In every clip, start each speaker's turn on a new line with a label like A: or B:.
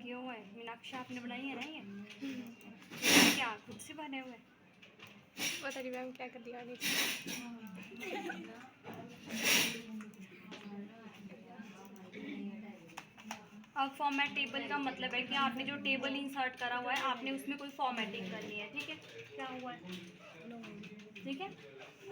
A: किए हुए हैं। मीनाक्षी आपने बनाई है ना ये क्या खुद से बने हुए?
B: पता नहीं मैम क्या कर दिया आगे।
A: अब फॉर्मेट टेबल का मतलब है कि आपने जो टेबल इंसर्ट करा हुआ है आपने उसमें कोई फॉर्मेटिंग करनी है। ठीक है, क्या हुआ है? ठीक है,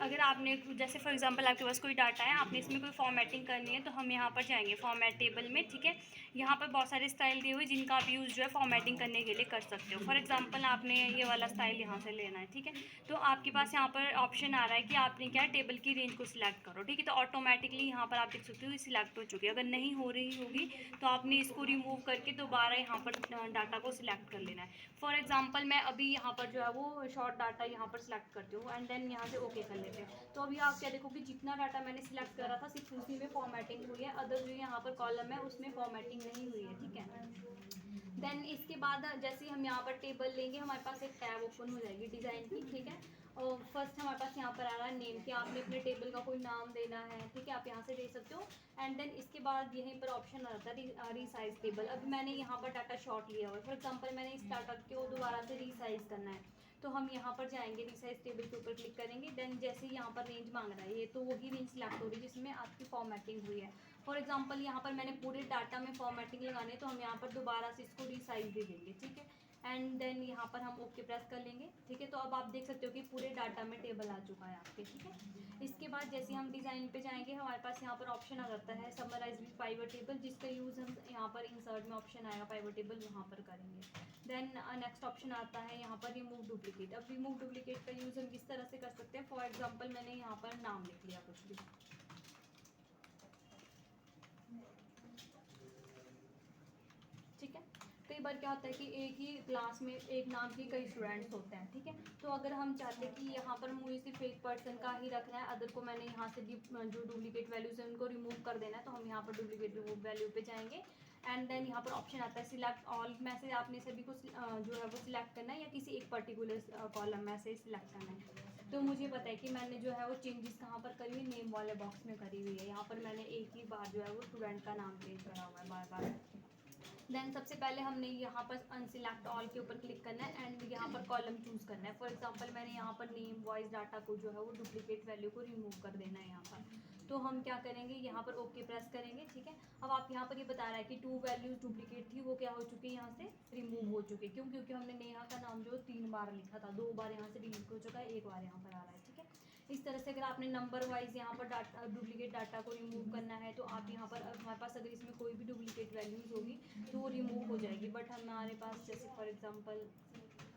A: अगर आपने जैसे फॉर एग्जांपल आपके पास कोई डाटा है, आपने इसमें कोई फॉर्मेटिंग करनी है, तो हम यहाँ पर जाएंगे फॉर्मेट टेबल में। ठीक है, यहाँ पर बहुत सारे स्टाइल दिए हुए जिनका आप यूज़ जो है फॉर्मेटिंग करने के लिए कर सकते हो। फॉर एग्जांपल आपने ये वाला स्टाइल यहाँ से लेना है। ठीक है, तो आपके पास यहाँ पर ऑप्शन आ रहा है कि आपने क्या टेबल की रेंज को सिलेक्ट करो। ठीक है, तो ऑटोमेटिकली यहाँ पर आप देख सकते हो ये सिलेक्ट हो चुकी है। अगर नहीं हो रही होगी तो आपने इसको रिमूव करके दोबारा यहाँ पर डाटा को सिलेक्ट कर लेना है। फॉर एग्जांपल मैं अभी यहाँ पर जो है वो शॉर्ट डाटा यहाँ पर सिलेक्ट करती हूँ एंड देन यहाँ से ओके कर लेते हैं। तो अभी आप क्या देखो कि जितना डाटा मैंने सिलेक्ट करा था सिर्फ उसी में फॉर्मेटिंग हुई है, अदर जो यहाँ पर कॉलम है उसमें फॉर्मेटिंग नहीं हुई है। ठीक है, देन इसके बाद जैसे ही हम यहाँ पर टेबल लेंगे हमारे पास एक टैब ओपन हो जाएगी डिज़ाइन की। ठीक है, और फर्स्ट हमारे पास यहाँ पर आ रहा है नेम, कि आपने अपने टेबल का कोई नाम देना है। ठीक है, आप यहाँ से दे सकते हो एंड देन इसके बाद यहीं पर ऑप्शन आता है रीसाइज टेबल। अभी मैंने यहाँ पर डाटा शॉर्ट लिया हुआ है, फॉर एग्जाम्पल मैंने इस डाटा को दोबारा से रीसाइज करना है, तो हम यहाँ पर जाएंगे रीसाइज टेबल के ऊपर क्लिक करेंगे। देन जैसे ही यहाँ पर रेंज मांग रहा है ये, तो वही रेंज सिलेक्ट हो रही है जिसमें आपकी फॉर्मेटिंग हुई है। फॉर एग्जांपल यहाँ पर मैंने पूरे डाटा में फॉर्मेटिंग लगाने, तो हम यहाँ पर दोबारा से इसको रीसाइज दे देंगे। ठीक है, एंड देन यहाँ पर हम ओके प्रेस कर लेंगे। ठीक है, तो अब आप देख सकते हो कि पूरे डाटा में टेबल आ चुका है आपके। ठीक है, इसके बाद जैसे हम डिज़ाइन पे जाएंगे हमारे पास यहाँ पर ऑप्शन आ जाता है समराइज विद पाइवट टेबल, जिसका यूज़ हम यहाँ पर इंसर्ट में ऑप्शन आएगा पाइवट टेबल, वहाँ पर करेंगे। देन नेक्स्ट ऑप्शन आता है यहाँ पर रिमूव डुप्लीकेट। अब रिमूव डुप्लीकेट का यूज़ हम किस तरह से कर सकते हैं, फॉर एग्जाम्पल मैंने यहाँ पर नाम लिख लिया कुछ भी। ठीक है, कई बार क्या होता है कि एक ही क्लास में एक नाम के कई स्टूडेंट्स होते हैं। ठीक है, तो अगर हम चाहते हैं कि यहाँ पर मुझे सिर्फ एक पर्सन का ही रखना है, अदर को मैंने यहाँ से जो डुप्लीकेट वैल्यूज है उनको रिमूव कर देना है, तो हम यहाँ पर डुप्लीकेट रिमूव वैल्यू पे जाएंगे एंड देन यहाँ पर ऑप्शन आता है सिलेक्ट ऑल में से आपने सभी को जो है वो सिलेक्ट करना है या किसी एक पर्टिकुलर कॉलम में से सिलेक्ट करना है। तो मुझे पता है कि मैंने जो है वो चेंजेस कहाँ पर करी हुई, नेम वाले बॉक्स में करी हुई है। यहाँ पर मैंने एक ही बार जो है वो स्टूडेंट का नाम चेंज करा हुआ है बार बार। देन सबसे पहले हमने यहाँ पर अनसिलेक्ट ऑल के ऊपर क्लिक करना है एंड यहाँ पर कॉलम चूज करना है। फॉर एग्जांपल मैंने यहाँ पर नेम वॉइस डाटा को जो है वो डुप्लीकेट वैल्यू को रिमूव कर देना है यहाँ पर। तो हम क्या करेंगे, यहाँ पर ओके प्रेस करेंगे। ठीक है, अब आप यहाँ पर ये बता रहा है कि 2 वैल्यूज डुप्लीकेट थी वो क्या हो चुकी है, यहाँ से रिमूव हो चुकी है। क्यों? क्योंकि हमने नेहा का नाम जो 3 बार लिखा था, 2 बार यहाँ से डिलीट हो चुका है, 1 बार यहाँ पर आ रहा है। ठीक है, इस तरह से अगर आपने नंबर वाइज यहाँ पर डाटा डुप्लीकेट डाटा को रिमूव करना है, तो आप यहाँ पर हमारे पास अगर इसमें कोई भी डुप्लीकेट वैल्यूज होगी तो वो रिमूव हो जाएगी। बट हमारे पास जैसे फॉर एग्जांपल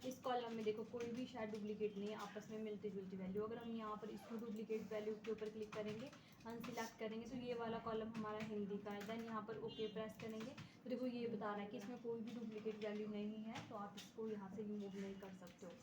A: इस कॉलम में देखो कोई भी शायद डुप्लीकेट नहीं है, आपस में मिलती जुलती वैल्यू। अगर हम यहाँ पर इसको डुप्लीकेट वैल्यू के ऊपर क्लिक करेंगे, अनसिलेक्ट करेंगे, तो ये वाला कॉलम हमारा हिंदी का है। देन यहाँ पर ओके प्रेस करेंगे तो देखो ये बता रहा है कि इसमें कोई भी डुप्लीकेट वैल्यू नहीं है, तो आप इसको यहाँ से रिमूव नहीं कर सकते हो।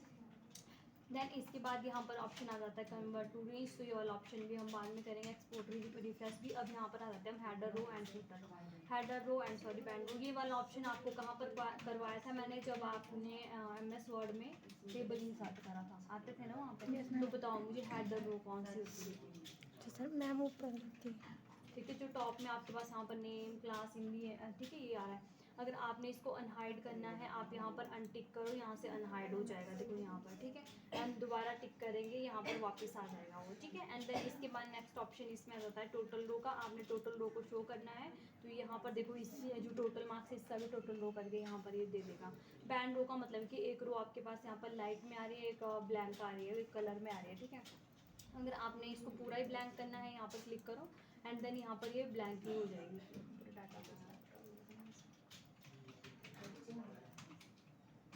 A: देन इसके बाद यहाँ पर ऑप्शन आ जाता है कन्वर्ट टू रेंज, तो ये वाला ऑप्शन भी हम बाद में करेंगे, एक्सपोर्ट रिफ्रेश भी। अब यहाँ पर आ जाता है हम header row and footer row, header row and sorry band row. ये वाला ऑप्शन आपको कहाँ पर करवाया था मैंने, जब आपने MS वर्ड में टेबल इंसर्ट करा था, आते थे ना वहाँ पे। तो बताओ मुझे हेडर रो कौन सी होती है?
B: तो सर मैम ऊपर रखती है।
A: ठीक है, जो टॉप में आपके पास यहाँ पर नेम क्लास हिंदी है। ठीक है, ये आ रहा है। अगर आपने इसको अनहाइड करना है, आप यहाँ पर अनटिक करो, यहाँ से अनहाइड हो जाएगा, देखो यहाँ पर। ठीक है, एंड दोबारा टिक करेंगे, यहाँ पर वापस आ जाएगा वो। ठीक है, एंड देन इसके बाद नेक्स्ट ऑप्शन इसमें आ जाता है टोटल रो का। आपने टोटल रो को शो करना है, तो यहाँ पर देखो इससे जो टोटल मार्क्स है इसका भी टोटल रो करके यहाँ पर ये दे देगा। बैंड रो का मतलब कि एक रो आपके पास यहाँ पर लाइट में आ रही है, एक ब्लैंक आ रही है, एक कलर में आ रही है। ठीक है, अगर आपने इसको पूरा ही ब्लैंक करना है, यहाँ पर क्लिक करो एंड देन यहाँ पर ये ब्लैंक ही हो जाएगी पूरे डाटा को।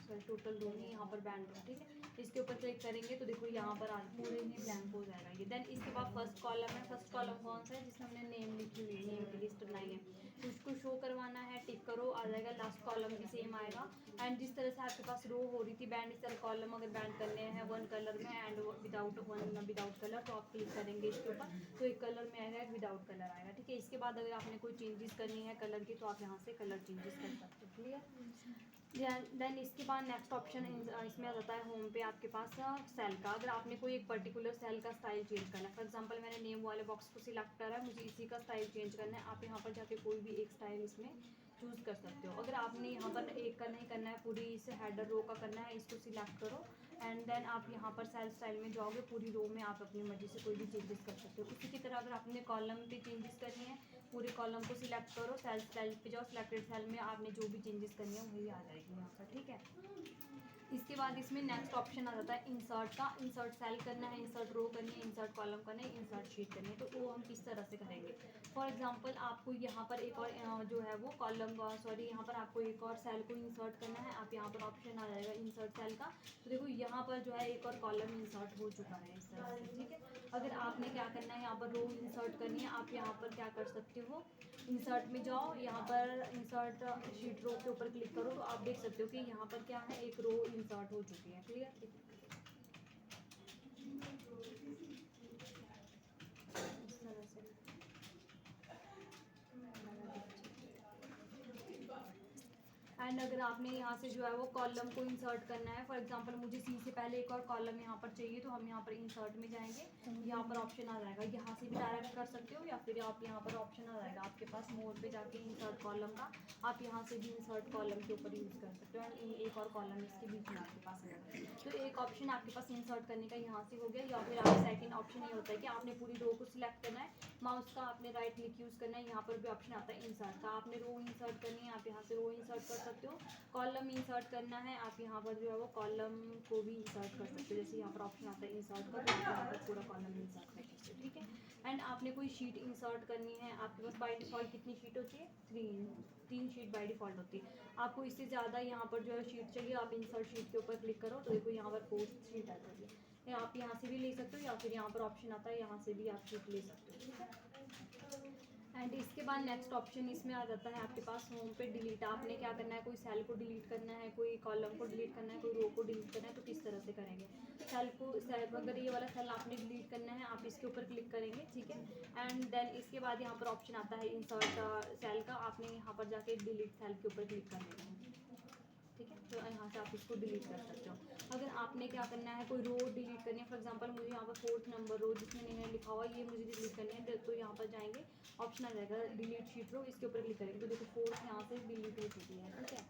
A: सॉरी, टोटल रो नहीं, यहाँ पर बैंड रो। ठीक है, इसके ऊपर क्लिक करेंगे तो देखो यहाँ पर आज पूरे ही ब्लैंक हो जाएगा ये। देन इसके बाद फर्स्ट कॉलम है, फर्स्ट कॉलम कौन सा है, जिसमें हमने नेम लिखी हुई है, नेम की लिस्ट बनाई है, तो उसको शो करवाना है, टिक करो, आ जाएगा। लास्ट कॉलम भी सेम आएगा एंड जिस तरह से आपके पास रो हो रही थी बैंड, इस तरह कॉलम अगर बैंड करने हैं 1 कलर में एंड विदाउट कलर, तो आप क्लिक करेंगे इसके ऊपर तो एक कलर में आएगा, एक विदाउट कलर आएगा। ठीक है, इसके बाद अगर आपने कोई चेंजेस करनी है कलर की, तो आप यहाँ से कलर चेंजेस कर सकते हो। क्लियर? देन इसके बाद नेक्स्ट ऑप्शन इसमें आ जाता है होम पे आपके पास सेल का। अगर आपने कोई एक पर्टिकुलर सेल का स्टाइल चेंज करना है, फॉर एग्जांपल मैंने नेम वाले बॉक्स को सिलेक्ट करा है, मुझे इसी का स्टाइल चेंज करना है, आप यहाँ पर जाके कोई भी एक स्टाइल इसमें चूज़ कर सकते हो। अगर आपने यहाँ पर एक का नहीं करना है, पूरी इस हेडर रो का करना है, इसको सिलेक्ट करो एंड देन आप यहाँ पर सेल स्टाइल में जाओगे, पूरी रो में आप अपनी मर्जी से कोई भी चेंजेस कर सकते हो। उसी की तरह अगर आपने कॉलम पे चेंजेस करनी है, पूरे कॉलम को सिलेक्ट करो, सेल स्टाइल पे जाओ, सिलेक्टेड सेल में आपने जो भी चेंजेस करनी है वही आ जाएगी यहाँ पर, ठीक है। इसके बाद इसमें नेक्स्ट ऑप्शन आ जाता है इंसर्ट का। इंसर्ट सेल करना है, इंसर्ट रो करनी है, इंसर्ट कॉलम करना है, इंसर्ट शीट करनी है। तो वो हम किस तरह से करेंगे, फॉर एग्जांपल आपको यहाँ पर एक और जो है वो कॉलम सॉरी यहाँ पर आपको एक और सेल को इंसर्ट करना है। आप यहाँ पर ऑप्शन आ जाएगा इंसर्ट सेल का, तो देखो यहाँ पर जो है एक और कॉलम इंसर्ट हो चुका है इस तरह से, ठीक है। अगर आपने क्या करना है, यहाँ पर रो इंसर्ट करनी है, आप यहाँ पर क्या कर सकते हो, इंसर्ट में जाओ, यहाँ पर इंसर्ट शीट रो के ऊपर क्लिक करो, तो आप देख सकते हो कि यहाँ पर क्या है, एक रो इंसर्ट हो चुकी है, क्लियर। इस तरह से एंड अगर आपने यहाँ से जो है वो कॉलम को इंसर्ट करना है, फॉर एग्जांपल मुझे सी से पहले एक और कॉलम यहाँ पर चाहिए, तो हम यहाँ पर इंसर्ट में जाएंगे, यहाँ पर ऑप्शन आ जाएगा, यहाँ से भी डायरेक्ट कर सकते हो, या फिर आप यहाँ पर ऑप्शन आ जाएगा आपके पास मोर पे जाके इंसर्ट कॉलम का, आप यहाँ से भी इंसर्ट कॉलम के ऊपर यूज़ कर सकते हो एंड एक और कॉलम इसके बीच में आपके पास है। तो एक ऑप्शन आपके पास इंसर्ट करने का यहाँ से हो गया, या फिर आपका सेकेंड ऑप्शन ये होता है कि आपने पूरी रो को सिलेक्ट करना है, माउस का आपने राइट क्लिक यूज़ करना है, यहाँ पर भी ऑप्शन आता है इंसर्ट का, आपने रो इंसर्ट करनी है, आप यहाँ से रो इंसर्ट कर सकते हो। कॉलम इंसर्ट करना है, आप यहाँ पर जो है वो कॉलम को भी इंसर्ट कर सकते हो, जैसे यहाँ पर ऑप्शन आता है इंसर्ट का, तो आप यहाँ पर पूरा कॉलम इंसर्ट कर सकते हो, ठीक है। एंड आपने कोई शीट इंसर्ट करनी है, आपके पास बाय डिफ़ॉल्ट कितनी शीट होती है, तीन शीट बाय डिफ़ॉल्ट होती है। आपको इससे ज़्यादा यहाँ पर जो है शीट चाहिए, आप इंसर्ट शीट के ऊपर क्लिक करो, तो देखो यहाँ पर 4 शीट आ जाती है, आप यहाँ से भी ले सकते हो, या फिर यहाँ पर ऑप्शन आता है यहाँ से भी आप शीट ले सकते हो, ठीक है। एंड इसके बाद नेक्स्ट ऑप्शन इसमें आ जाता है आपके पास होम पे डिलीट। आपने क्या करना है, कोई सेल को डिलीट करना है, कोई कॉलम को डिलीट करना है, कोई रो को डिलीट करना है, तो किस तरह से करेंगे। सेल अगर ये वाला सेल आपने डिलीट करना है, आप इसके ऊपर क्लिक करेंगे, ठीक है। एंड देन इसके बाद यहाँ पर ऑप्शन आता है इंसर्ट सेल का, आपने यहाँ पर जाके डिलीट सेल के ऊपर क्लिक कर देना है, ठीक है। तो यहाँ से आप इसको डिलीट कर सकते हो। अगर आपने क्या करना है, कोई रो डिलीट करनी है, फॉर एग्जांपल मुझे यहाँ पर 4th नंबर रो जिसमें नेहा लिखा हुआ है, ये मुझे डिलीट करनी है, तो यहाँ पर जाएंगे, ऑप्शन आ जाएगा डिलीट शीट रो, इसके ऊपर क्लिक करेंगे, तो देखो 4th यहाँ से डिलीट हो चुकी है, ठीक है।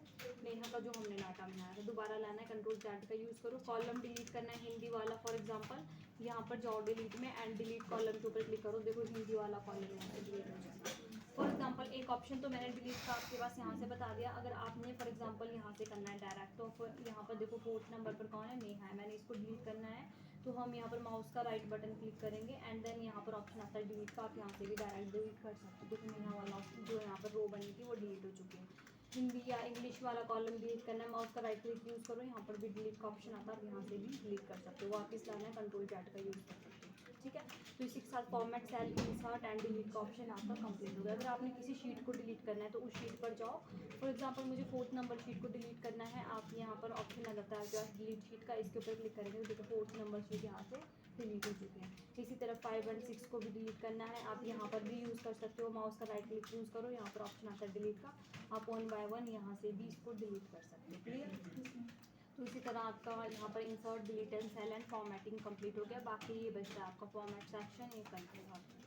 A: नेहा का जो हमने डाटा बनाया था, दोबारा लाना है, कंट्रोल Z का यूज़ करो। कॉलम डिलीट करना है हिंदी वाला, फॉर एग्जाम्पल यहाँ पर जाओ डिलीट में एंड डिलीट कॉलम के ऊपर क्लिक करो, देखो हिंदी वाला कॉलम यहाँ से डिलीट हो जाएगा। फॉर एग्जांपल एक ऑप्शन तो मैंने डिलीट का आपके पास यहाँ से बता दिया। अगर आपने फॉर एग्जांपल यहाँ से करना है डायरेक्ट, तो यहाँ पर देखो 4th नंबर पर कौन है, नेहा है, मैंने इसको डिलीट करना है, तो हम यहाँ पर माउस का राइट बटन क्लिक करेंगे एंड देन यहाँ पर ऑप्शन आता है डिलीट का, आप यहाँ से भी डायरेक्ट डिलीट कर सकते हो। देखो नेहा वाला जो यहाँ पर रो बनी थी वो डिलीट हो चुकी है। हिंदी या इंग्लिश वाला कॉलम डिलीट करना है, माउस का राइट क्लिक यूज़ करो, यहाँ पर भी डिलीट का ऑप्शन आता है, आप यहाँ से भी डिलीट कर सकते हो। वापस लाना है, कंट्रोल Z का यूज़ कर सकते हो, ठीक है। तो इसी के साथ format cell insert and delete का ऑप्शन आपका कंप्लीट हो गया। अगर आपने किसी शीट को डिलीट करना है तो उस शीट पर जाओ, फॉर एग्जांपल मुझे 4th नंबर शीट को डिलीट करना है, आप यहाँ पर ऑप्शन आ जाता है आपके पास डिलीट शीट का, इसके ऊपर क्लिक करेंगे, तो देखो 4th नंबर शीट यहाँ से डिलीट हो चुकी है। इसी तरह 5 और 6 को भी डिलीट करना है, आप यहाँ पर भी यूज़ कर सकते हो, माउस का राइट क्लिक यूज़ करो, यहाँ पर ऑप्शन आता है डिलीट का, आप 1 बाय 1 यहाँ से भी इसको डिलीट कर सकते हो, क्लियर। तो इसी तरह आपका यहाँ पर insert delete and cell and formatting complete हो गया। बाकी ये बचता है आपका फॉर्मेट सेक्शन, ये कंट्रोल।